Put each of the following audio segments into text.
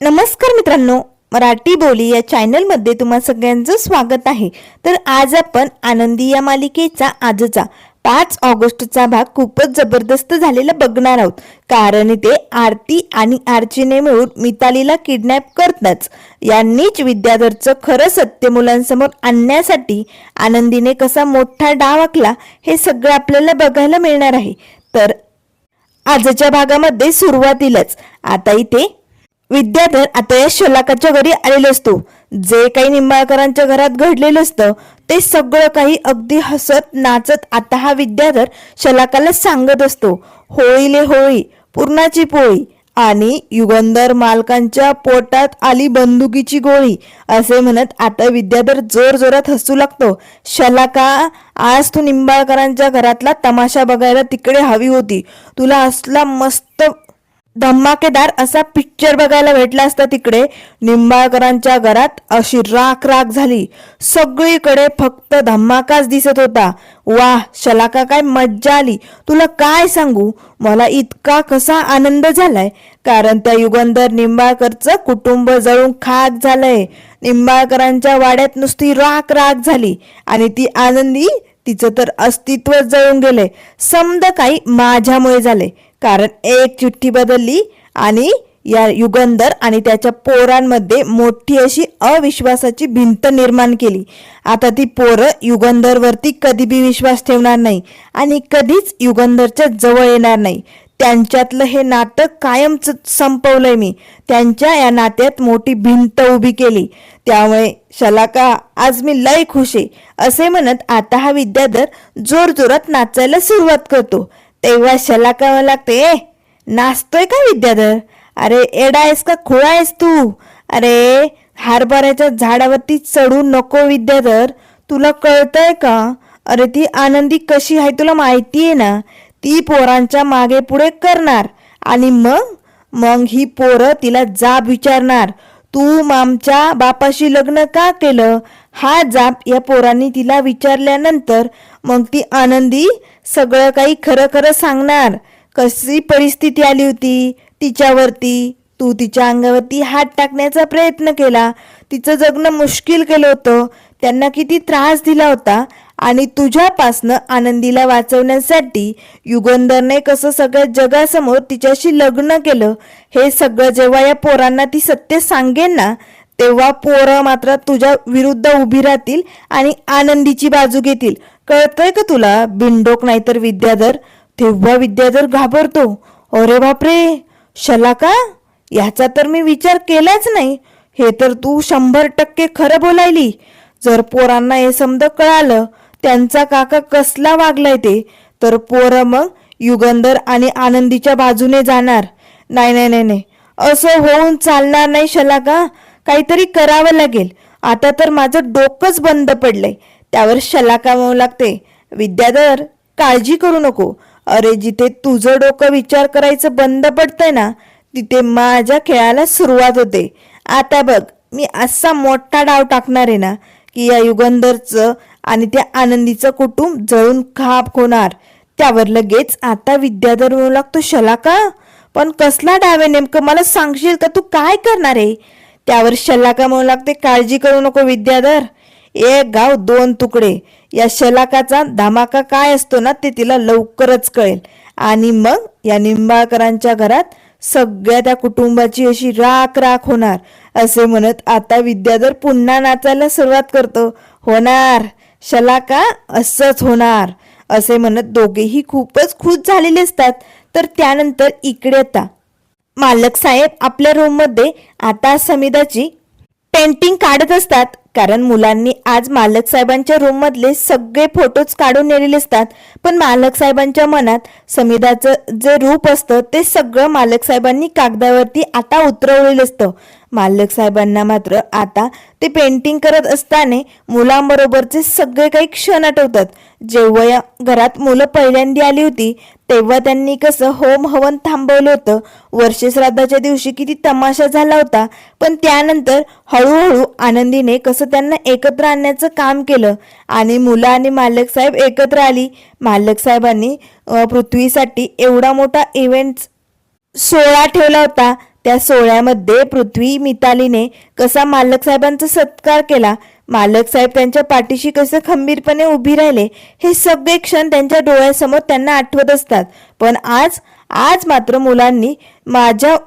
नमस्कार मित्रांनो, मराठी बोली या चॅनलमध्ये तुम्हा सगळ्यांचं स्वागत आहे. तर आज आपण आनंदी या मालिकेचा आजचा 5 ऑगस्टचा भाग खूपच जबरदस्त झालेला बघणार आहोत. कारण इथे आरती आणि आर्चीने मिळून मितालीला किडनॅप करताच यांनीच विद्याधरचं खरं सत्य मुलांसमोर आणण्यासाठी आनंदीने कसा मोठा डाव आखला हे सगळं आपल्याला बघायला मिळणार आहे. तर आजच्या भागामध्ये सुरुवातीलाच आता इथे विद्याधर आता या शलाकाच्या घरी आलेलो असतो. जे काही निंबाळकरांच्या घरात घडलेलं असतं ते सगळं काही अगदी हसत नाचत आता हा विद्याधर शलाकाला सांगत असतो. होळीले होळी पुरणाची पोळी आणि युगंधर मालकांच्या पोटात आली बंदुकीची गोळी असे म्हणत आता विद्याधर जोर जोरात हसू लागतो. शलाका, आज तू निंबाळकरांच्या घरातला तमाशा बघायला तिकडे हवी होती. तुला असला मस्त धमाकेदार असा पिक्चर बघायला भेटला असता. तिकडे निंबाळकरांच्या घरात अशी राख राख झाली. सगळीकडे फक्त धमाकाच दिसत होता. वाह शलाका, काय मज्जा आली. तुला काय सांगू, मला इतका कसा आनंद झालाय. कारण त्या युगंधर निंबाळकरचं कुटुंब जळून खाक झालंय. निंबाळकरांच्या वाड्यात नुसती राख राख झाली आणि ती आनंदी, तिचं तर अस्तित्व जळून गेलंय. समद काही माझ्यामुळे झाले. कारण एक चिठ्ठी बदलली आणि या युगंधर आणि त्याच्या पोरांमध्ये मोठी अशी अविश्वासाची भिंत निर्माण केली. आता ती पोरं युगंधरवरती कधी बी विश्वास ठेवणार नाही आणि कधीच युगंधरच्या जवळ येणार नाही. त्यांच्यातलं हे नातं कायमच संपवलंय मी. त्यांच्या या नात्यात मोठी भिंत उभी केली. त्यामुळे शलाका, आज मी लय खुश आहे असे म्हणत आता हा विद्याधर जोर जोरात नाचायला सुरुवात करतो. तेव्हा शलाका लागते, नाचतोय का विद्याधर? अरे एडा आहेस का, खोळा आहेस तू? अरे हरभऱ्याच्या झाडावरती चढू नको विद्याधर, तुला कळतंय का? अरे ती आनंदी कशी आहे तुला माहिती आहे ना. ती पोरांच्या मागे पुढे करणार आणि मग ही पोरं तिला जाब विचारणार, तू मामच्या बापाशी लग्न का केलं? हा जाब या पोरांनी तिला विचारल्यानंतर मग ती आनंदी सगळं काही खरं खरं सांगणार. कशी परिस्थिती आली होती तिच्यावरती, तू तिच्या अंगावरती हात टाकण्याचा प्रयत्न केला, तिचं जगणं मुश्किल केलं होतं, त्यांना किती त्रास दिला होता आणि तुझ्यापासनं आनंदीला वाचवण्यासाठी युगंधरने कसं सगळ्या जगासमोर तिच्याशी लग्न केलं. हे सगळं जेव्हा या पोरांना ती सत्य सांगेन ना, तेव्हा पोरं मात्र तुझ्या विरुद्ध उभी राहतील आणि आनंदीची बाजू घेतील. कळतंय का तुला बिंडोक नाहीतर विद्याधर? तेव्हा विद्याधर घाबरतो. अरे बापरे शलाका, याचा तर मी विचार केलाच नाही. हे तर तू 100% खरं बोलायली. जर पोरांना हे समज कळालं त्यांचा काका कसला वागलाय ते, तर पोरं मग युगंधर आणि आनंदीच्या बाजूने जाणार. नाही नाही नाही नाही, असं होऊन चालणार नाही शलाका, काहीतरी करावं लागेल. आता तर माझं डोकंच बंद पडलंय. त्यावर शलाका म्हणू लागते, विद्याधर काळजी करू नको. अरे जिथे तुझं डोकं विचार करायचं बंद पडतंय ना, तिथे माझ्या खेळाला सुरुवात होते. आता बघ, मी असा मोठा डाव टाकणार आहे ना की या युगंधरचं आणि त्या आनंदीचं कुटुंब जळून खाक होणार. त्यावर लगेच आता विद्याधर म्हणू लागतो, शलाका पण कसला डाव आहे नेमकं, मला सांगशील का? तू काय करणार आहे? त्यावर शलाका म्हणू लागते, काळजी करू नको विद्याधर, एक गाव 2 तुकडे. या शलाकाचा धमाका काय असतो ना ते तिला लवकरच कळेल आणि मग या निंबाळकरांच्या घरात सगळ्या त्या कुटुंबाची अशी राख राख होणार. असे म्हणत आता विद्याधर पुन्हा नाचायला सुरुवात करतो. होणार शलाका, असंच होणार असे म्हणत दोघेही खूपच खुश झालेले असतात. तर त्यानंतर इकडे आता मालक साहेब आपल्या रूम मध्ये आता समिधाची पेंटिंग काढत असतात. कारण मुलांनी आज मालक साहेबांच्या रूम मधले सगळे फोटोज काढून नेलेले असतात. पण मालक साहेबांच्या मनात समिधाचं जे रूप असतं ते सगळं मालक साहेबांनी कागदावरती आता उतरवलेलं असतं. मालक साहेबांना मात्र आता ते पेंटिंग करत असताना मुलांबरोबरचे सगळे काही क्षण आठवतात. जेव्हा या घरात मुलं पहिल्यांदा आली होती तेव्हा त्यांनी कसं होम हवन थांबवलं होतं. वर्षश्राद्धाच्या दिवशी किती तमाशा झाला होता. पण त्यानंतर हळूहळू आनंदीने कसं त्यांना एकत्र आणण्याचं काम केलं आणि मुलं आणि मालक साहेब एकत्र आली. मालक साहेबांनी पृथ्वीसाठी एवढा मोठा इव्हेंट सोहळा ठेवला होता. त्या सोहळ्यामध्ये पृथ्वी मितालीने कसा मालक साहेबांचा सत्कार केला, मालक साहेब त्यांच्या पाठीशी कसे खंबीरपणे उभी राहिले, हे सगळे क्षण त्यांच्या डोळ्यासमोर त्यांना आठवत असतात. पण आज मात्र मुलांनी माझ्या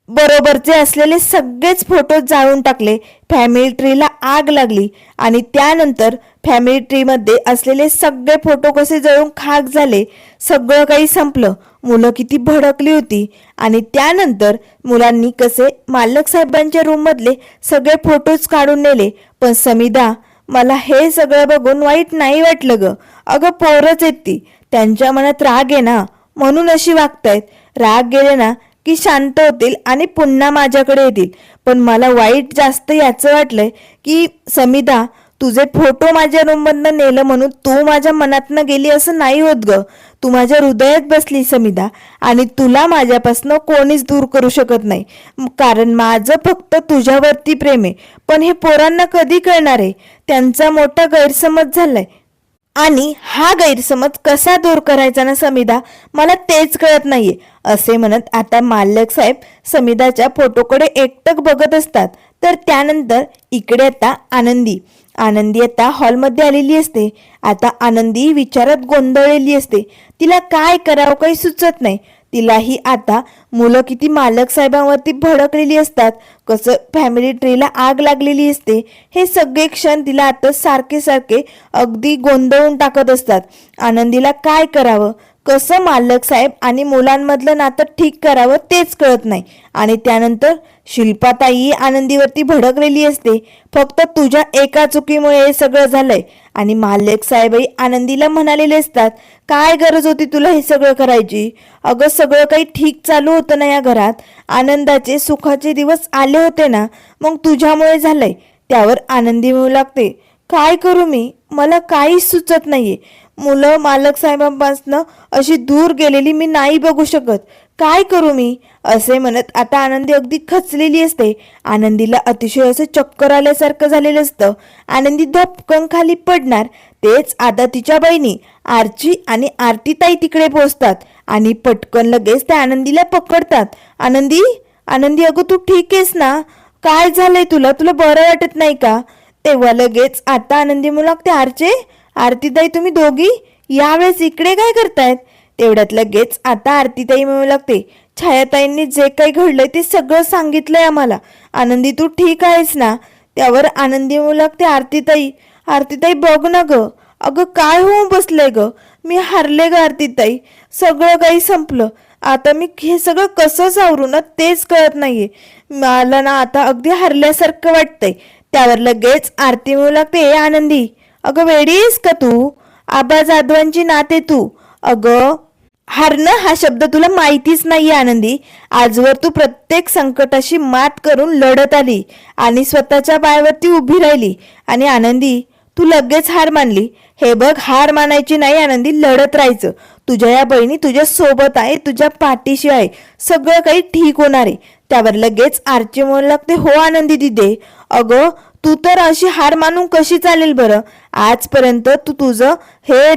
बरोबरचे असलेले सगळेच फोटो जाळून टाकले. फॅमिली ट्रीला आग लागली आणि त्यानंतर फॅमिली ट्रीमध्ये असलेले सगळे फोटो कसे जळून खाक झाले. सगळं काही संपलं. मुलं किती भडकली होती. आणि त्यानंतर मुलांनी कसे मालक साहेबांच्या रूममधले सगळे फोटोज काढून नेले. पण समिधा, मला हे सगळं बघून वाईट नाही वाटलं ग. अगं पोरच आहेत ती, त्यांच्या मनात राग आहे ना, म्हणून अशी वागतायत. राग गेले ना की शांत होतील आणि पुन्हा माझ्याकडे येतील. पण मला वाईट जास्त याचं वाटलंय की समिधा, तुझे फोटो माझ्या रूममधनं नेलं म्हणून तू माझ्या मनातनं गेली असं नाही होत ग. तू माझ्या हृदयात बसली समिधा, आणि तुला माझ्यापासनं कोणीच दूर करू शकत नाही, कारण माझं फक्त तुझ्यावरती प्रेम आहे. पण हे पोरांना कधी कळणार आहे? त्यांचा मोठा गैरसमज झालाय, आणि हा गैरसमज कसा दूर करायचा ना समिधा, मला तेच कळत नाहीये. असे म्हणत आता मालक साहेब समिधाच्या फोटोकडे एकटक बघत असतात. तर त्यानंतर इकडे आता आनंदी आता हॉलमध्ये आलेली असते. आता आनंदी विचारात गोंधळलेली असते. तिला काय करावं काही सुचत नाही. तिलाही आता मुलं किती मालक साहेबांवरती भडकलेली असतात, कसं फॅमिली ट्रीला आग लागलेली असते, हे सगळे क्षण तिला आता सारखे सारखे अगदी गोंधळून टाकत असतात. आनंदीला काय करावं, कसं मालक साहेब आणि मुलांमधलं नातं ठीक करावं तेच कळत नाही. आणि त्यानंतर शिल्पाताई आनंदीवरती भडकलेली असते. फक्त तुझ्या एका चुकीमुळे हे सगळं झालंय. आणि मालक साहेबही आनंदीला म्हणालेले असतात, काय गरज होती तुला हे सगळं करायची? अगं सगळं काही ठीक चालू होतं ना या घरात, आनंदाचे सुखाचे दिवस आले होते ना, मग तुझ्यामुळे झालंय. त्यावर आनंदी म्हणू लागते, काय करू मी, मला काहीच सुचत नाहीये. मुलं मालक साहेबांपासनं अशी दूर गेलेली मी नाही बघू शकत. काय करू मी? असे म्हणत आता आनंदी अगदी खचलेली असते. आनंदीला अतिशय असं चक्कर आल्यासारखं झालेलं असतं. आनंदी धपकन खाली पडणार. तेच आता तिच्या बहिणी आर्ची आणि आरतीताई तिकडे पोहोचतात आणि पटकन लगेच त्या आनंदीला पकडतात. आनंदी, आनंदी, अगं तू ठीक आहेस ना? काय झालंय तुला? तुला बरं वाटत नाही का? तेव्हा लगेच आता आनंदी म्हणू लागते, आरतीताई तुम्ही दोघी यावेळेस इकडे काय करतायत? तेवढ्यात लगेच आता आरतीताई म्हणू लागते, छायाताईंनी जे काही घडलंय ते सगळं सांगितलंय आम्हाला. आनंदी तू ठीक आहेस ना? त्यावर आनंदी म्हणू लागते, आरतीताई बघ ना ग, अगं काय होऊन बसलंय ग, मी हारले ग आरतीताई, सगळं काही संपलं. आता मी हे सगळं कसं सावरू ना तेच कळत नाहीये. मला ना आता अगदी हरल्यासारखं वाटतंय. त्यावर लगेच आरती म्हणू लागते, आनंदी, अगं वेडी आहेस का तू? आबा जाधवांची नाते तू. अगं हारणं हा शब्द तुला माहितीच नाहीये आनंदी. आजवर तू प्रत्येक संकटाशी मात करून लढत आली आणि स्वतःच्या पायावरती उभी राहिली. आणि आनंदी, तू लगेच हार मानली. हे बघ, हार मानायची नाही आनंदी, लढत राहायचं. तुझ्या या बहिणी तुझ्या सोबत आहे, तुझ्या पाठीशी आहे, सगळं काही ठीक होणार आहे. त्यावर लगेच आरची म्हणू लागते, हो आनंदी दिदे, अगं तू तर अशी हार मानून कशी चालेल बरं? आजपर्यंत तू तुझं हे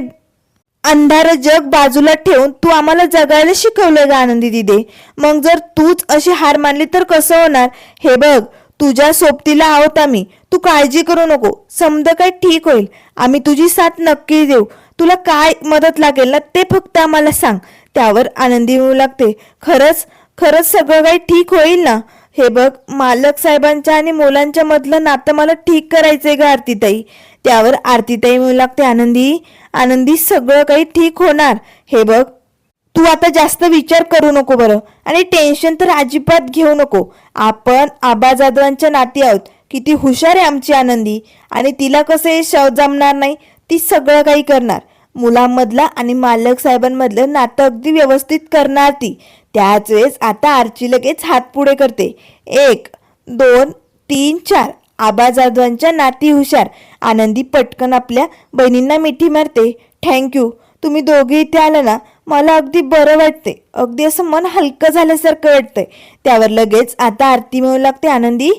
अंधार जग बाजूला ठेवून तू आम्हाला जगायला शिकवलंय का आनंदी दिदे? मग जर तूच अशी हार मानली तर कसं होणार? हे बघ, तुझ्या सोबतीला आहोत आम्ही, तू काळजी करू नको, समजा काय ठीक होईल. आम्ही तुझी साथ नक्की देऊ. तुला काय मदत लागेल ना ते फक्त आम्हाला सांग. त्यावर आनंदी म्हणू लागते, खरंच सगळं काही ठीक होईल ना? हे बघ, मालक साहेबांच्या आणि मुलांच्या मधलं नातं मला ठीक करायचंय ग आरतीताई. त्यावर आरतीताई म्हणू लागते, आनंदी सगळं काही ठीक होणार. हे बघ, तू आता जास्त विचार करू नको बरं, आणि टेन्शन तर अजिबात घेऊ नको. आपण आबा जाधवांच्या नाती आहोत. किती हुशार आहे आमची आनंदी, आणि तिला कसं हे जमणार नाही, ती सगळं काही करणार. मुलांमधला आणि मालक साहेबांमधलं नातं अगदी व्यवस्थित करणार ती. त्याच वेळेस आता आरची लगेच हात पुढे करते. 1 2 3 4. आबा जाधवांच्या नाती हुशार. आनंदी पटकन आपल्या बहिणींना मिठी मारते. थँक्यू, तुम्ही दोघे इथे आलं ना, मला अगदी बरं वाटते, अगदी असं मन हलकं झाल्यासारखं वाटतंय. त्यावर लगेच आता आरती म्हणू लागते, आनंदी,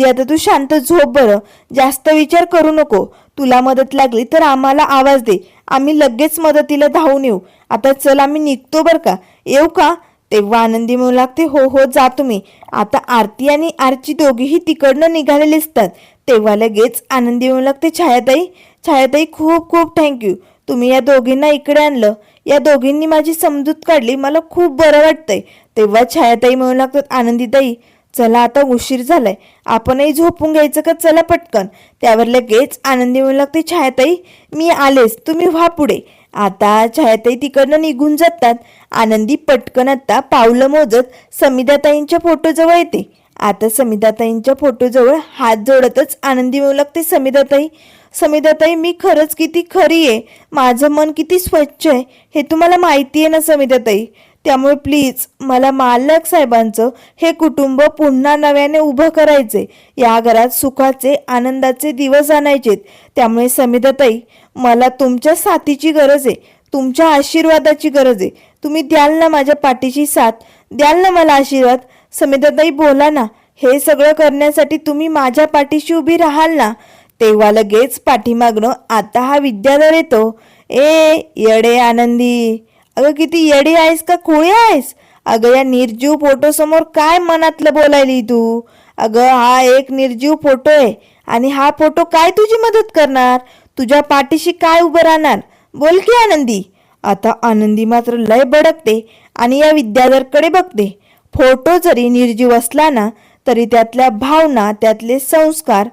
आता तू शांत झोप बरं, जास्त विचार करू नको. तुला मदत लागली तर आम्हाला आवाज दे, आम्ही लगेच मदतीला धावून येऊ. आता चल, आम्ही निघतो बरं का, येऊ का? तेव्हा आनंदी म्हणू लागते, हो हो जा तुम्ही. आता आरती आणि आरची दोघीही तिकडनं निघालेले असतात. तेव्हा लगेच आनंदी म्हणू लागते, छायाताई छायाताई खूप खूप थँक्यू, तुम्ही या दोघींना इकडे आणलं, या दोघींनी माझी समजूत काढली, मला खूप बरं वाटतंय. तेव्हा छायाताई म्हणू लागतात, आनंदीताई चला आता उशीर झालाय, आपणही झोपून घ्यायचं का, चला पटकन. त्यावर लगेच आनंदी म्हणू लागते, छायाताई मी आलेच, तुम्ही व्हा पुढे. आता छायाताई तिकडनं निघून जातात. आनंदी पटकन आता पावलं मोजत समिधाताईंच्या फोटोजवळ येते. आता समिधाताईंच्या फोटोजवळ हात जोडतच आनंदी म्हणू लागते, समिधाताई समिधाताई मी खरंच किती खरी आहे, माझं मन किती स्वच्छ आहे हे तुम्हाला माहिती आहे ना समिधाताई. त्यामुळे प्लीज मला मालक साहेबांचं हे कुटुंब पुन्हा नव्याने उभं करायचे, या घरात सुखाचे आनंदाचे दिवस आणायचेत. त्यामुळे समिधाताई मला तुमच्या साथीची गरज आहे, तुमच्या आशीर्वादाची गरज आहे. तुम्ही द्याल ना माझ्या पाठीची साथ, द्याल ना मला आशीर्वाद. समिधाताई बोला ना, हे सगळं करण्यासाठी तुम्ही माझ्या पाठीशी उभी राहाल ना. तेव्हा लगेच पाठीमागणं आता हा विद्याधर येतो. ए येडे आनंदी, अगं किती येडी आहेस का खुळी आहेस? अगं या निर्जीव फोटो समोर काय मनातलं बोलायली तू? अगं हा एक निर्जीव फोटो आहे आणि हा फोटो काय तुझी मदत करणार, तुझ्या पाठीशी काय उभं राहणार? बोल की आनंदी. आता आनंदी मात्र लय भडकते आणि या विद्याधरकडे बघते. फोटो जरी निर्जीव असला ना तरी त्यातल्या भावना, त्यातले संस्कार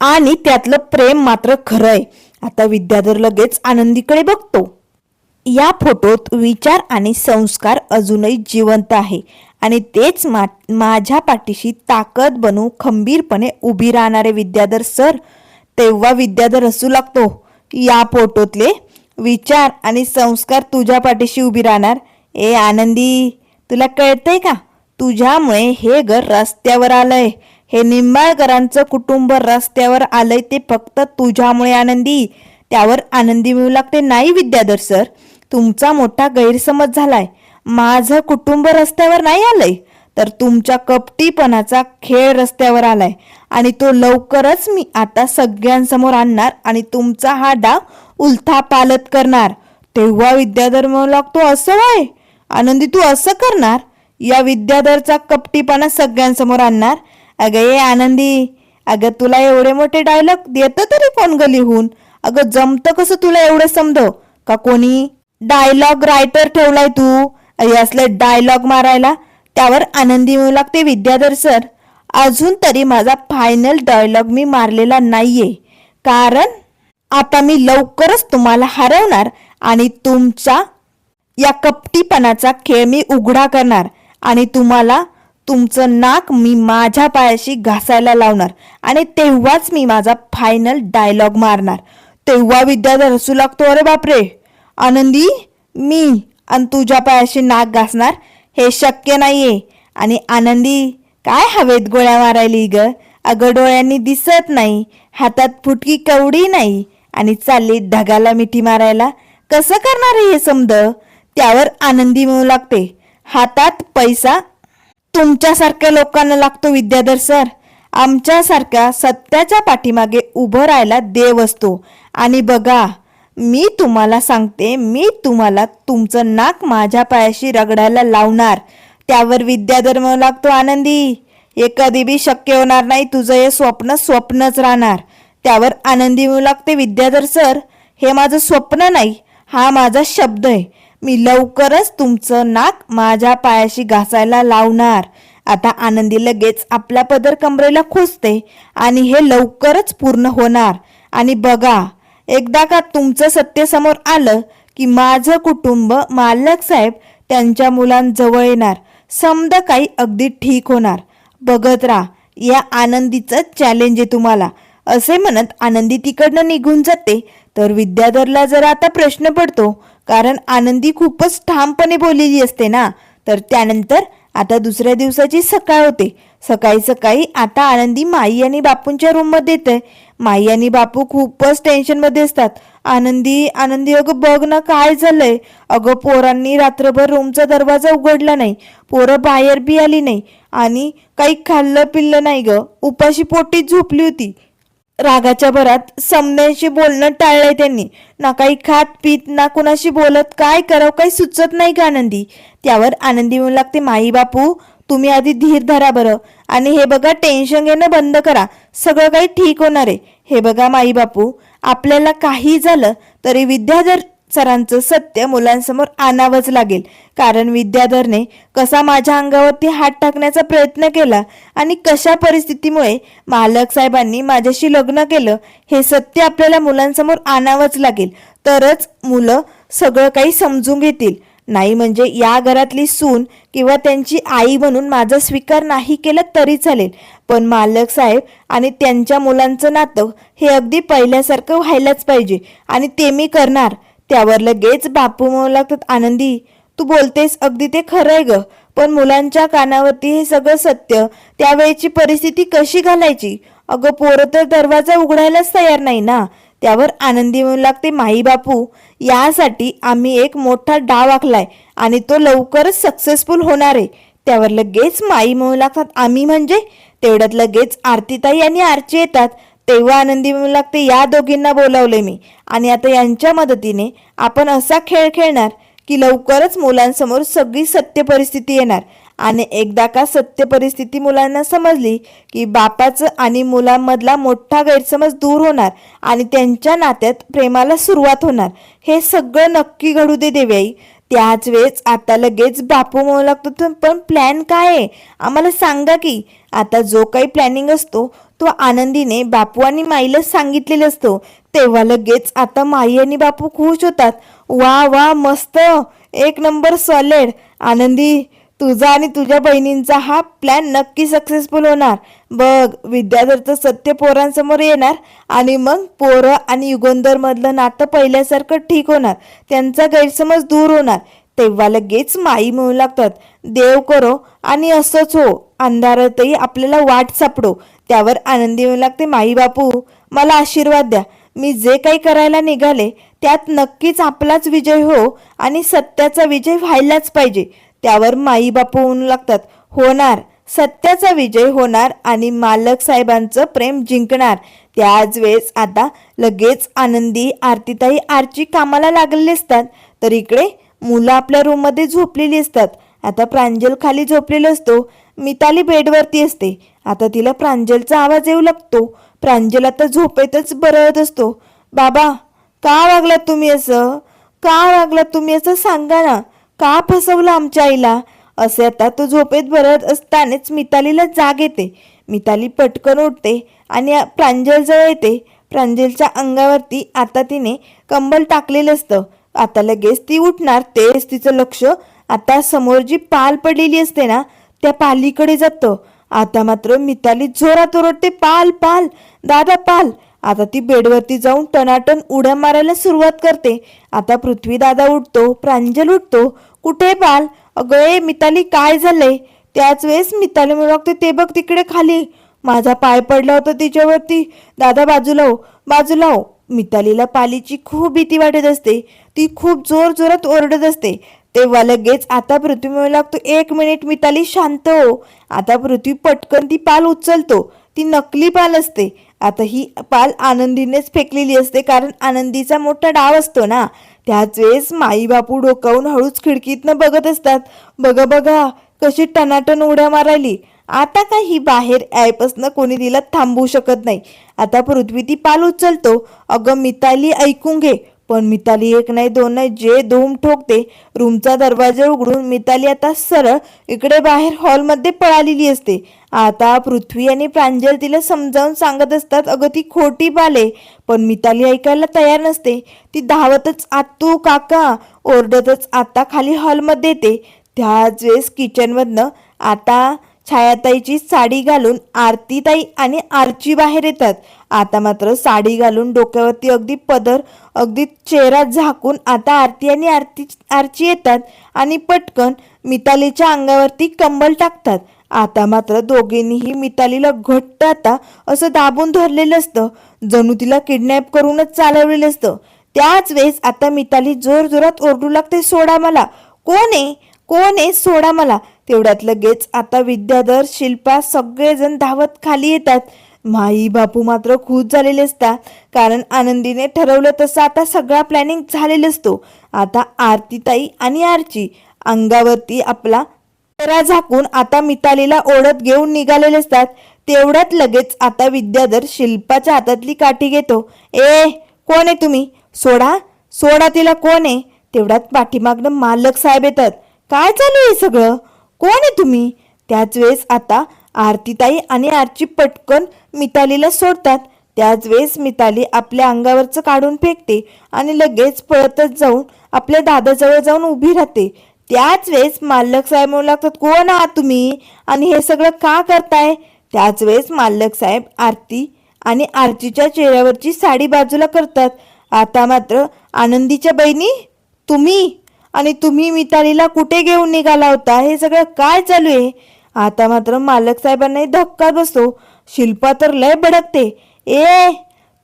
आणि त्यातलं प्रेम मात्र खरंय. आता विद्याधर लगेच आनंदीकडे बघतो. या फोटोत विचार आणि संस्कार अजूनही जिवंत आहे आणि तेच माझ्या पाठीशी ताकद बनू खंबीरपणे उभी राहणारे विद्याधर सर. तेव्हा विद्याधर हसू लागतो. या फोटोतले विचार आणि संस्कार तुझ्या पाठीशी उभी राहणार? ए आनंदी तुला कळतंय का, तुझ्यामुळे हे घर रस्त्यावर आलंय, हे निंबाळकरांचं कुटुंब रस्त्यावर आलंय ते फक्त तुझ्यामुळे आनंदी. त्यावर आनंदी मिळू लागते, नाही विद्याधर सर तुमचा मोठा गैरसमज झालाय, माझं कुटुंब रस्त्यावर नाही आलंय, तर तुमच्या कपटीपणाचा खेळ रस्त्यावर आलाय आणि तो लवकरच मी आता सगळ्यांसमोर आणणार आणि तुमचा हा डाव उलथा पालत करणार. तेव्हा विद्याधर म्हणू लागतो, असं वय आनंदी तू असं करणार? या विद्याधरचा कपटीपणा सगळ्यांसमोर आणणार? अगं ये आनंदी, अगं तुला एवढे मोठे डायलॉग देतं तरी कोण ग लिहून? अगं जमतं कसं तुला एवढं समजव का, कोणी डायलॉग रायटर ठेवलाय तू असले डायलॉग मारायला? त्यावर आनंदी म्हणू लागते, विद्याधर सर अजून तरी माझा फायनल डायलॉग मी मारलेला नाहीये, कारण आता मी लवकरच तुम्हाला हरवणार आणि तुमचा या कपटीपणाचा खेळ मी उघडा करणार आणि तुम्हाला तुमचं नाक मी माझ्या पायाशी घासायला लावणार आणि तेव्हाच मी माझा फायनल डायलॉग मारणार. तेव्हा विद्याधर हसू लागतो, अरे बापरे आनंदी, मी आणि तुझ्या पायाशी नाक घासणार हे शक्य नाहीये. आणि आनंदी काय हवेत गोळ्या मारायली ग? अगं डोळ्यांनी दिसत नाही, हातात फुटकी कवडी नाही आणि चालली ढगाला मिठी मारायला, कसं करणार हे समज? त्यावर आनंदी म्हणू लागते, हातात पैसा तुमच्यासारख्या लोकांना लागतो विद्याधर सर, आमच्यासारख्या सत्याच्या पाठीमागे उभं राहायला देव असतो. आणि बघा मी तुम्हाला सांगते, मी तुम्हाला तुमचं नाक माझ्या पायाशी रगडायला लावणार. त्यावर विद्याधर म्हणू लागतो, आनंदी हे कधी बी शक्य होणार नाही, तुझं हे स्वप्न स्वप्नच राहणार. त्यावर आनंदी म्हणू लागते, विद्याधर सर हे माझं स्वप्न नाही, हा माझा शब्द आहे, मी लवकरच तुमचं नाक माझ्या पायाशी घासायला लावणार. आता आनंदी लगेच आपला पदर कमरेला खोचते आणि हे लवकरच पूर्ण होणार. आणि बघा एकदा का तुमचं सत्य समोर आलं की माझं कुटुंब मालक साहेब त्यांच्या मुलांजवळ येणार, समद काही अगदी ठीक होणार, बघत राहा, या आनंदीचं चॅलेंज आहे तुम्हाला. असे म्हणत आनंदी तिकडनं निघून जाते. तर विद्याधरला जरा आता प्रश्न पडतो, कारण आनंदी खूपच ठामपणे बोललेली असते ना. तर त्यानंतर आता दुसऱ्या दिवसाची सकाळ होते. सकाळी सकाळी आता आनंदी माई आणि बापूंच्या रूम मध्ये येते. माई आणि बापू खूपच टेन्शन मध्ये असतात. आनंदी आनंदी अगं बघ ना काय झालंय, अगं पोरांनी रात्रभर रूमचा दरवाजा उघडला नाही, पोरं बाहेर बी आली नाही आणि काही खाल्लं पिल्लं नाही ग, उपाशी पोटीच झोपली होती. रागाच्या भरात समद्यांशी बोलणं टाळलंय त्यांनी. ना काही खात पीत ना कुणाशी बोलत, काय करावं काही सुचत नाही का आनंदी. त्यावर आनंदी म्हणू लागते, माई बापू तुम्ही आधी धीर धरा बरं, आणि हे बघा टेन्शन घेणं बंद करा, सगळं काही ठीक होणार आहे. हे बघा माई बापू, आपल्याला काही झालं तरी विद्याधर सरांचं सत्य मुलांसमोर आणावंच लागेल. कारण विद्याधरने कसा माझ्या अंगावरती हात टाकण्याचा प्रयत्न केला आणि कशा परिस्थितीमुळे मालक साहेबांनी माझ्याशी लग्न केलं, हे सत्य आपल्याला मुलांसमोर आणावंच लागेल. तरच मुलं सगळं काही समजून घेतील. नाही म्हणजे या घरातली सून किंवा त्यांची आई म्हणून माझा स्वीकार नाही केला तरी चालेल, पण मालक साहेब आणि त्यांच्या मुलांचं नातं हे अगदी पहिल्यासारखं व्हायलाच पाहिजे, आणि ते मी करणार. त्यावर लगेच बापू म्हणू लागतात, आनंदी तू बोलतेस अगदी ते खरं आहे ग, पण मुलांच्या कानावरती हे सगळं सत्य त्यावेळेची परिस्थिती कशी घालायची. अगं पोरं तर दरवाजा उघडायलाच तयार नाही ना. त्यावर आनंदी म्हणू लागते, माई बापू यासाठी आम्ही एक मोठा डाव आखलाय आणि तो लवकरच सक्सेसफुल होणार आहे. त्यावर लगेच माई म्हणू लागतात, आम्ही म्हणजे. तेवढ्यात लगेच आरतीताई आणि आरची येतात. तेव्हा आनंदी म्हणू लागते, या दोघींना बोलावले मी, आणि आता यांच्या मदतीने आपण असा खेळ खेळणार की लवकरच मुलांसमोर सगळी सत्य परिस्थिती येणार. आणि एकदा का सत्य परिस्थिती मुलांना समजली की बापाचं आणि मुलांमधला मोठा गैरसमज दूर होणार आणि त्यांच्या नात्यात प्रेमाला सुरुवात होणार. हे सगळं नक्की घडू दे देव्याई. त्याच वेळेस आता लगेच बापू म्हणू लागतो, पण प्लॅन काय आहे आम्हाला सांगा की. आता जो काही प्लॅनिंग असतो तो आनंदीने बापू आणि माईला सांगितलेला असतो. तेव्हा लगेच आता माई आणि बापू खुश होतात. वा वा मस्त, एक नंबर सॉलिड. आनंदी तुझा आणि तुझ्या बहिणींचा हा प्लॅन नक्की सक्सेसफुल होणार बघ. विद्याधरचं सत्य पोरांसमोर येणार आणि मग पोरं आणि युगंधर मधलं नातं पहिल्यासारखं ठीक होणार, त्यांचा गैरसमज दूर होणार. तेव्हा लगेच माई म्हणू लागतात, देव करो आणि असंच हो, अंधारातही आपल्याला वाट सापडो. त्यावर आनंदी म्हणू लागते, माई बापू मला आशीर्वाद द्या, मी जे काही करायला निघाले त्यात नक्कीच आपलाच विजय हो आणि सत्याचा विजय व्हायलाच पाहिजे. त्यावर माई बापू म्हणू लागतात, होणार, सत्याचा विजय होणार आणि मालक साहेबांचं प्रेम जिंकणार. त्याच वेळेस आता लगेच आनंदी, आरतीताई, आरची कामाला लागलेले असतात. तर इकडे मुलं आपल्या रूममध्ये झोपलेली असतात. आता प्रांजल खाली झोपलेला असतो, मिताली बेडवरती असते. आता तिला प्रांजलचा आवाज येऊ लागतो. प्रांजल आता झोपेतच बरळत असतो, बाबा का वागलात तुम्ही असं, का वागलात तुम्ही असं, सांगा ना, का फसवलं आमच्या आईला. असे आता तो झोपेत बरळत असतानाच मितालीला जाग येते. मिताली पटकन उठते आणि प्रांजल जवळ येते. प्रांजलच्या अंगावरती आता तिने कंबल टाकलेलं असतं. आता लगेच ती उठणार, तेच तिचं लक्ष आता समोर जी पाल पडलेली असते ना त्या पालीकडे जातं. आता मात्र मिताली जोरात ओरडते, पाल पाल दादा पाल. आता ती बेडवरती जाऊन टनाटन उड्या मारायला सुरुवात करते. आता पृथ्वी दादा उठतो, प्रांजल उठतो, कुठे पाल, अगं ए मिताली काय झालंय. त्याच वेळेस मिताली म्हणू लागते, ते बघ तिकडे खाली, माझा पाय पडला होता तिच्यावरती, दादा बाजूला हो, बाजूला हो. मितालीला पालीची खूप भीती वाटत असते. ती खूप जोर जोरात ओरडत असते. तेव्हा लगेच आता पृथ्वी म्हणू लागतो, एक मिनिट मिताली शांत हो. आता पृथ्वी पटकन ती पाल उचलतो. ती नकली पाल असते. आता ही पाल आनंदीनेच फेकलेली असते, कारण आनंदीचा मोठा डाव असतो ना. त्याच वेळेस माई बापू डोकावून हळूच खिडकीतनं बघत असतात. बघा बघा कशी टनाटन उड्या मारायली. आता काय ही बाहेर यायपासनं कोणी तिला थांबवू शकत नाही. आता पृथ्वी ती पाल उचलतो. अगं मिताली ऐकून घे. पण मिताली एक नाही दोन नाही, जे धूम ठोकते. रूमचा दरवाजा उघडून मिताली आता सरळ इकडे बाहेर हॉलमध्ये पळालेली असते. आता पृथ्वी आणि प्रांजल तिला समजावून सांगत असतात, अगं ती खोटी पाले. पण मिताली ऐकायला तयार नसते. ती धावतच आतू काका ओरडतच आता खाली हॉलमध्ये येते. त्याच वेळेस किचनमधनं आता छायाताईची साडी घालून आरतीताई आणि आरची बाहेर येतात. आता मात्र साडी घालून डोक्यावरती अगदी पदर, अगदी चेहरा झाकून आता आरती आणि आरची येतात आणि पटकन मितालीच्या अंगावरती कंबल टाकतात. आता मात्र दोघींनीही मितालीला घट्ट आता असं दाबून धरलेलं असतं, जणू तिला किडनॅप करूनच चालवलेलं असतं. त्याच वेळेस आता मिताली जोर जोरात ओरडू लागते, सोडा मला, कोण आहे कोण आहे, सोडा मला. तेवढ्यात लगेच आता विद्याधर, शिल्पा सगळेजण धावत खाली येतात. माई बापू मात्र खुश झालेले असतात, कारण आनंदीने ठरवलं तसं आता सगळा प्लॅनिंग झालेला असतो. आता आरतीताई आणि आरची अंगावरती आपला परा झाकून आता मितालीला ओढत घेऊन निघालेले असतात. तेवढ्यात लगेच आता विद्याधर शिल्पाच्या हातातली काठी घेतो. कोण आहे तुम्ही? सोडा सोडा तिला, कोण आहे? तेवढ्यात पाठीमागनं मालक साहेब येतात. काय चालू आहे सगळं? कोण आहे तुम्ही? त्याच वेळेस आता आरतीताई आणि आरची पटकन मितालीला सोडतात. त्याच वेळेस मिताली आपल्या अंगावरचं काढून फेकते आणि लगेच पळतच जाऊन आपल्या दादाजवळ जाऊन उभी राहते. त्याच वेळेस मालक साहेब म्हणू लागतात, कोण आहात तुम्ही आणि हे सगळं का करताय? त्याच वेळेस मालक साहेब आरती आणि आरतीच्या चेहऱ्यावरची साडी बाजूला करतात. आता मात्र आनंदीच्या बहिणी, तुम्ही मितालीला कुठे घेऊन निघाला होता? हे सगळं काय चालू आहे? आता मात्र मालक साहेबांनाही धक्का बसतो. शिल्पा तर लय भडकते.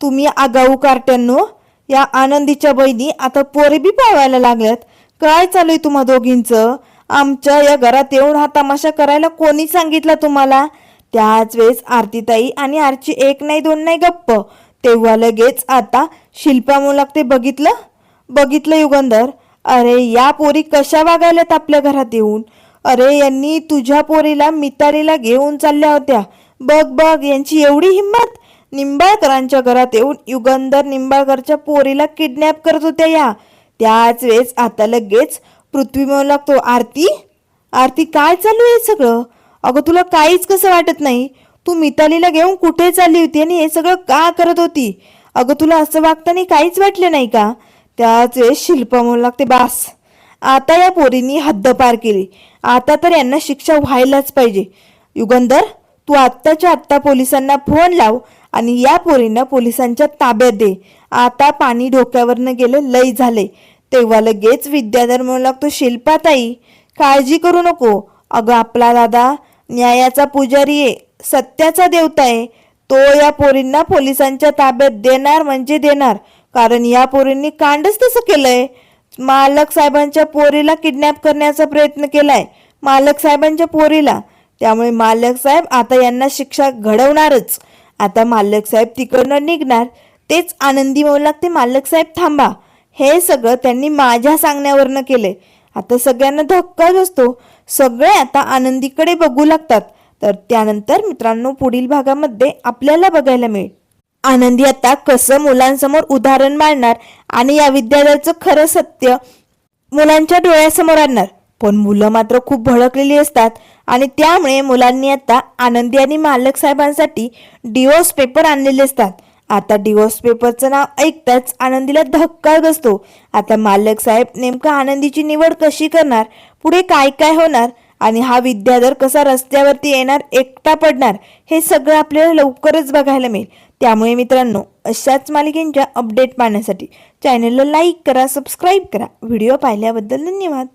तुम्ही आगाऊ कार्ट्यांनो, या आनंदीच्या बहिणी आता पोरे बी पाळवायला लागल्यात. काय चालू आहे तुम्हा दोघींचं? आमच्या या घरात येऊन हा तमाशा करायला कोणी सांगितला तुम्हाला? त्याच वेळेस आरतीताई आणि आरची एक नाही दोन नाही गप्प. तेव्हा लगेच आता शिल्पा म्हणू लागते, बघितलं युगंधर, अरे या पोरी कशा वागायल्यात आपल्या घरात येऊन? अरे यांनी तुझ्या पोरीला मितालीला घेऊन चालल्या होत्या. बघ यांची एवढी हिंमत. निंबाळकरांच्या घरात येऊन युगंधर निंबाळकरच्या पोरीला किडनॅप करत होत्या या. त्याच वेळेस आता लगेच पृथ्वी म्हणू लागतो, आरती काय चालू आहे सगळं? अगं तुला काहीच कसं वाटत नाही? तू मितालीला घेऊन कुठे चालली होती आणि हे सगळं का करत होती? अगं तुला असं वागताना काहीच वाटलं नाही का? त्याच वेळेस शिल्पा म्हणू लागते, बास, आता या पोरींनी हद्द पार केली. आता तर यांना शिक्षा व्हायलाच पाहिजे. युगंधर, तू आत्ताच्या आत्ता पोलिसांना फोन लाव आणि या पोरींना पोलिसांच्या ताब्यात दे. आता पाणी डोक्यावरनं गेलं, लय झाले. तेव्हा लगेच विद्याधर म्हणू लागतो, शिल्पाताई काळजी करू नको. अगं आपला दादा न्यायाचा पुजारी आहे, सत्याचा देवता आहे. तो या पोरींना पोलिसांच्या ताब्यात देणार म्हणजे देणार, कारण या पोरींनी कांडच तसं केलंय. मालक साहेबांच्या पोरीला किडनॅप करण्याचा प्रयत्न केलाय, मालक साहेबांच्या पोरीला. त्यामुळे मालक साहेब आता यांना शिक्षा घडवणारच. आता मालक साहेब तिकडनं निघणार. तेच आनंदी म्हणू लागते, मालक साहेब थांबा, हे सगळं त्यांनी माझ्या सांगण्यावरनं केलंय. आता सगळ्यांना धक्का बसतो. सगळे आता आनंदीकडे बघू लागतात. तर त्यानंतर मित्रांनो पुढील भागामध्ये आपल्याला बघायला मिळेल आनंदी आता कसं मुलांसमोर उदाहरण मांडणार आणि या विद्यालयाचं खरं सत्य मुलांच्या डोळ्यासमोर आणणार. पण मुलं मात्र खूप भडकलेली असतात आणि त्यामुळे मुलांनी आता आनंदी आणि मालक साहेबांसाठी डिवोर्स पेपर आणलेले असतात. आता डिवोर्स पेपरचं नाव ऐकताच आनंदीला धक्का बसतो. आता मालक साहेब नेमकं आनंदीची निवड कशी करणार, पुढे काय काय होणार आणि हा विद्याधर कसा रस्त्यावरती येणार, एकटा पडणार, हे सगळं आपल्याला लवकरच बघायला मिळेल. त्यामुळे मित्रांनो अशाच मालिकेंच्या अपडेट पाहण्यासाठी चॅनलला लाईक करा, सबस्क्राईब करा. व्हिडिओ पाहिल्याबद्दल धन्यवाद.